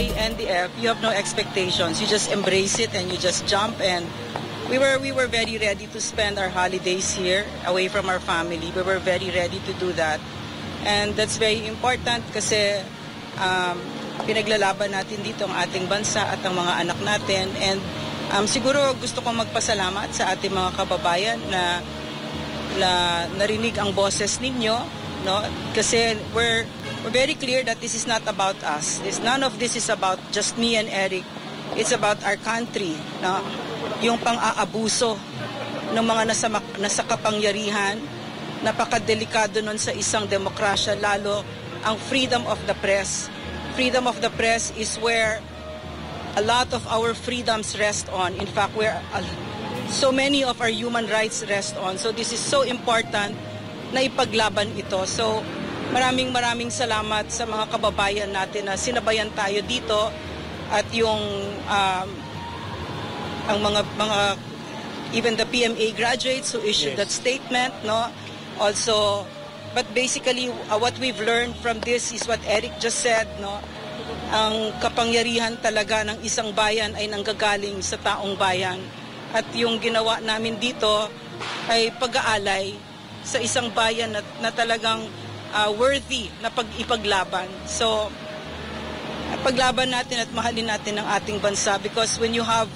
NDF, you have no expectations. You just embrace it and you just jump. And we were very ready to spend our holidays here away from our family. We were very ready to do that. And that's very important kasi pinaglalaban natin dito ang ating bansa at ang mga anak natin. And siguro gusto kong magpasalamat sa ating mga kababayan na narinig ang boses ninyo, no? Kasi we're very clear that this is not about us. None of this is about just me and Eric. It's about our country, no? Yung pang-aabuso ng mga nasa kapangyarihan, napakadelikado nun sa isang demokrasya, lalo ang freedom of the press. Freedom of the press is where a lot of our freedoms rest on. In fact, where so many of our human rights rest on. So this is so important na ipaglaban ito. So maraming salamat sa mga kababayan natin na sinabayan tayo dito at yung ang mga even the PMA graduates who issued that statement, no? Also, but basically what we've learned from this is what Eric just said, no? Ang kapangyarihan talaga ng isang bayan ay nanggagaling sa taong bayan. At yung ginawa namin dito ay pag-aalay sa isang bayan na talagang worthy na ipaglaban. So, paglaban natin at mahalin natin ang ating bansa because when you have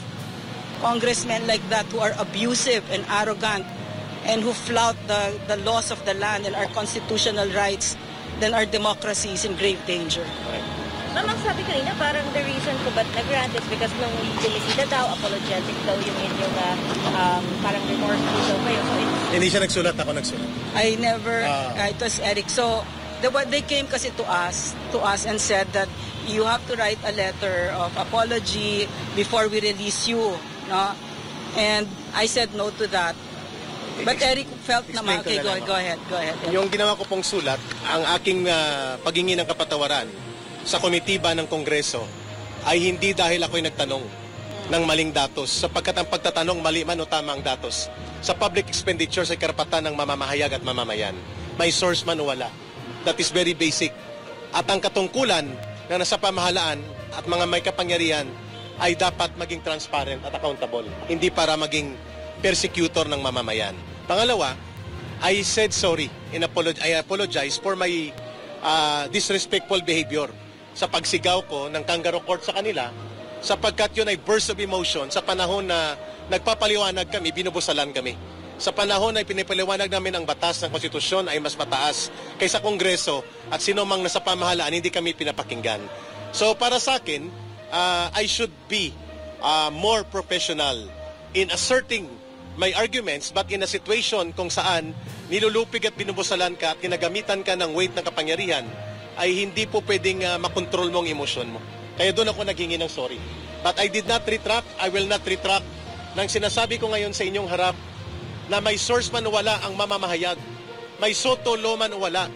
congressmen like that who are abusive and arrogant and who flout the laws of the land and our constitutional rights, then our democracy is in grave danger. Ma'am, ang sabi kanina, parang the reason ko ba't nag-grant is because nung bumisita daw, apologetic daw yung inyong parang remorseful daw kayo. So hindi siya nagsulat, ako nagsulat. I never, it was Eric. So, they came kasi to us and said that you have to write a letter of apology before we release you. No? And I said no to that. But Eric felt naman, okay, go ahead. Yung ginawa ko pong sulat, ang aking paghingi ng kapatawaran sa komitiba ng Kongreso ay hindi dahil ako'y nagtanong ng maling datos, sapagkat ang pagtatanong mali man o tama ang datos sa public expenditure sa karapatan ng mamamahayag at mamamayan. May source man o wala. That is very basic. At ang katungkulan na nasa pamahalaan at mga may kapangyarihan ay dapat maging transparent at accountable, hindi para maging persecutor ng mamamayan. Pangalawa, I said sorry and I apologize for my disrespectful behavior sa pagsigaw ko ng kangaroo court sa kanila, sapagkat yun ay burst of emotion sa panahon na nagpapaliwanag kami, binubusalan kami. Sa panahon na pinipaliwanag namin ang batas ng konstitusyon ay mas mataas kaysa Kongreso at sino mang nasa pamahalaan, hindi kami pinapakinggan. So para sa akin, I should be more professional in asserting my arguments, but in a situation kung saan nilulupig at binubusalan ka at kinagamitan ka ng weight ng kapangyarihan, ay hindi po pwedeng makontrol mo ang emosyon mo. Kaya doon ako naghingi ng sorry. But I did not retract, I will not retract ng sinasabi ko ngayon sa inyong harap na may source man o wala ang mamamahayag, may soto law man o wala,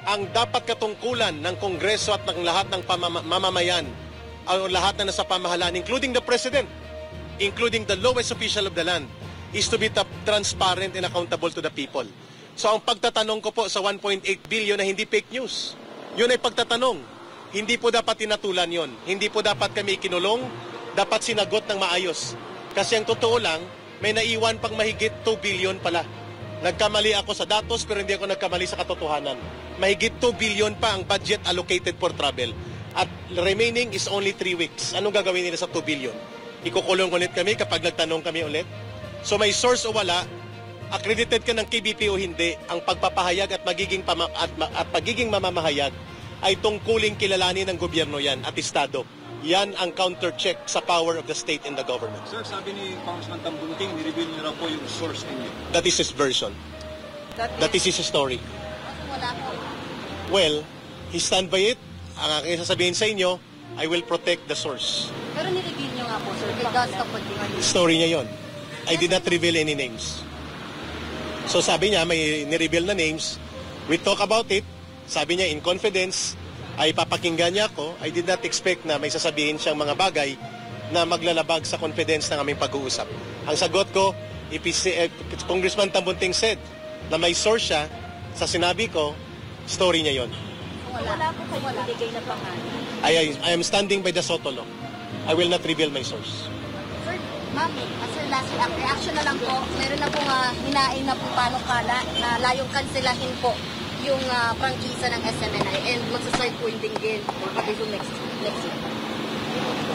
ang dapat katungkulan ng Kongreso at ng lahat ng mamamayan, ang lahat na nasa pamahalaan, including the President, including the lowest official of the land, is to be transparent and accountable to the people. So ang pagtatanong ko po sa 1.8 billion na hindi fake news, yun ay pagtatanong. Hindi po dapat tinatulan yon. Hindi po dapat kami kinulong, dapat sinagot ng maayos. Kasi ang totoo lang, may naiwan pang mahigit 2 billion pala. Nagkamali ako sa datos pero hindi ako nagkamali sa katotohanan. Mahigit 2 billion pa ang budget allocated for travel. At remaining is only 3 weeks. Anong gagawin nila sa 2 billion? Ikukulong ulit kami kapag nagtanong kami ulit? So may source o wala, accredited ka ng KBP o hindi, ang pagpapahayag at magiging mamamahayag ay tungkuling kilalanin ng gobyerno yan at Estado. Yan ang counter-check sa power of the state and the government. Sir, sabi ni Congressman Tambunting, nireveal niyo raw po yung source ninyo. That is his version. That is his story. Well, he stand by it. Ang aking sasabihin sa inyo, I will protect the source. Pero nireveal niyo nga po, sir, because kapag story niya yon. I did not reveal any names. So sabi niya, may nireveal na names. We talk about it. Sabi niya, in confidence, ay papakinggan niya ako. I did not expect na may sasabihin siyang mga bagay na maglalabag sa confidence ng aming pag-uusap. Ang sagot ko, Congressman Tambunting said na may source siya sa sinabi ko, story niya yon. Wala po kayo binigay na pangalan. I am standing by the Soto law. I will not reveal my source. Sir, ma'am, sir, last reaction na lang po. Meron na pong hinain na po panukala na layong kanselahin po yung prangkisa ng SMNI and magsaside po yung dinggin next year.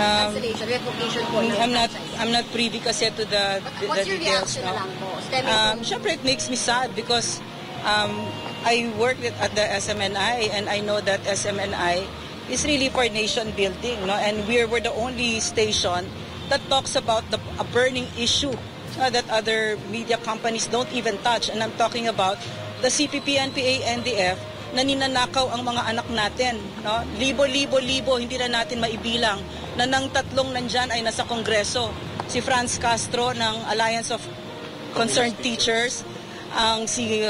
Cancellation, revocation po ng franchise. I'm not privy kasi to the What's your details. reaction na lang po? Stemming from- Syempre, it makes me sad because I worked at the SMNI and I know that SMNI is really for nation building, no? And we were the only station that talks about a burning issue that other media companies don't even touch. And I'm talking about the CPP, NPA, NDF na ninanakaw ang mga anak natin, no? Libo, hindi na natin maibilang na ng tatlong nandyan ay nasa Kongreso. Si Franz Castro ng Alliance of Concerned Teachers, ang si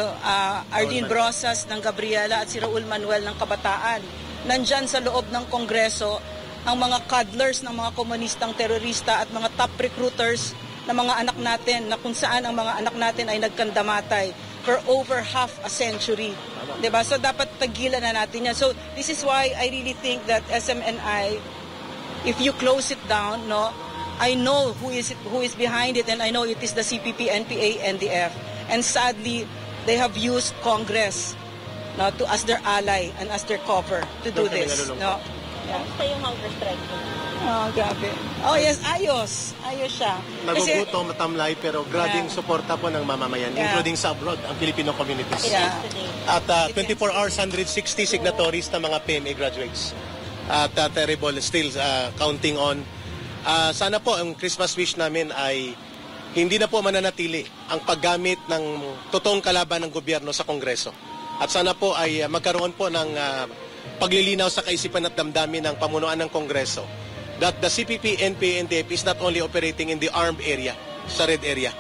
Arlene Brosas ng Gabriela at si Raul Manuel ng Kabataan. Nandyan sa loob ng Kongreso ang mga cuddlers ng mga komunistang terorista at mga top recruiters ng mga anak natin na kung saan ang mga anak natin ay nagkandamatay for over half a century. Diba? So dapat tagilan na natin yan. So this is why I really think that SMNI, if you close it down, no, I know who is behind it, and I know it is the CPP, NPA, NDF. And sadly, they have used Congress, no, as their ally and as their cover to do this. No? Yeah. Kamusta yung hunger strike mo? Oh, grabe. Oh yes, ayos. Ayos siya. Nagugutom, matamlay, pero grabing suporta po ng mamamayan, including sa abroad, ang Filipino communities. Yeah. At 24 hours, 160 signatories na mga PMA graduates. At terrible, still counting on. Sana po ang Christmas wish namin ay hindi na po mananatili ang paggamit ng totoong kalaban ng gobyerno sa Kongreso. At sana po ay magkaroon po ng paglilinaw sa kaisipan at damdamin ng pamunuan ng Kongreso that the CPP, NPA, NDF is not only operating in the armed area, sa red area.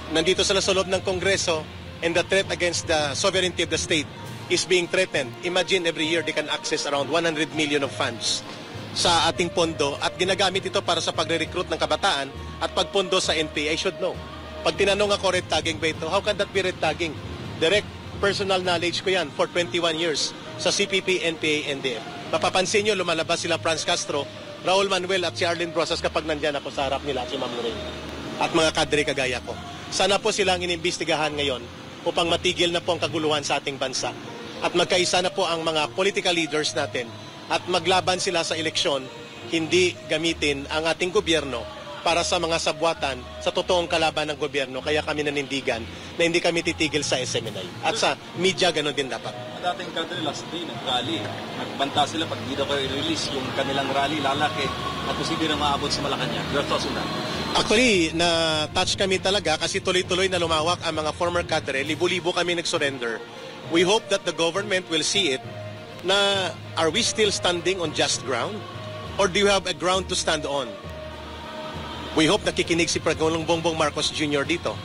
Nandito sila sa loob ng Kongreso, and the threat against the sovereignty of the state is being threatened. Imagine every year they can access around 100 million of funds sa ating pondo at ginagamit ito para sa pagre-recruit ng kabataan at pagpondo sa NPA. I should know. Pag tinanong ako, red tagging ba ito? How can that be red tagging? Direct personal knowledge ko yan for 21 years sa CPP, NPA, NDF. Mapapansin nyo, lumalabas sila Franz Castro, Raul Manuel at si Arlene Brosas kapag nandyan ako sa harap nila at si Ma'am Lorraine at mga kadre kagaya ko. Sana po silang inimbestigahan ngayon upang matigil na po ang kaguluhan sa ating bansa at magkaisa na po ang mga political leaders natin at maglaban sila sa eleksyon, hindi gamitin ang ating gobyerno para sa mga sabwatan sa totoong kalaban ng gobyerno. Kaya kami nanindigan na hindi kami titigil sa SMNI. At sa media, ganun din dapat. Dating kadre last day, nag-rally. Nagbanta sila pag di daw kayo i-release yung kanilang rally, lalaki at posible na maabot sa Malacanang. Your thoughts on that? Actually, na-touch kami talaga kasi tuloy-tuloy na lumawak ang mga former cadre. Libo-libo kami nag-surrender. We hope that the government will see it na are we still standing on just ground? Or do you have a ground to stand on? We hope nakikinig si Pangulong Bongbong Marcos Jr. dito.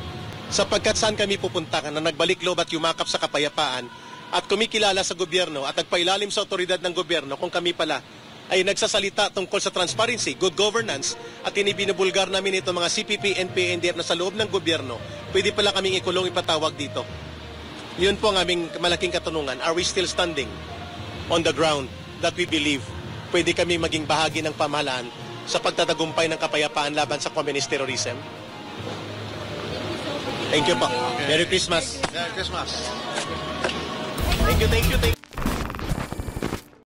Sapagkat saan kami pupunta na nagbalik loob at yumakap sa kapayapaan at kumikilala sa gobyerno at nagpailalim sa otoridad ng gobyerno kung kami pala ay nagsasalita tungkol sa transparency, good governance at inibinubulgar namin ito mga CPP, NPA, NDF na sa loob ng gobyerno, pwede pala kaming ikulong ipatawag dito. Yun po ang aming malaking katanungan. Are we still standing on the ground that we believe pwede kami maging bahagi ng pamahalaan sa pagtatagumpay ng kapayapaan laban sa communist terrorism? Thank you po. Merry Christmas. Merry Christmas. Thank you.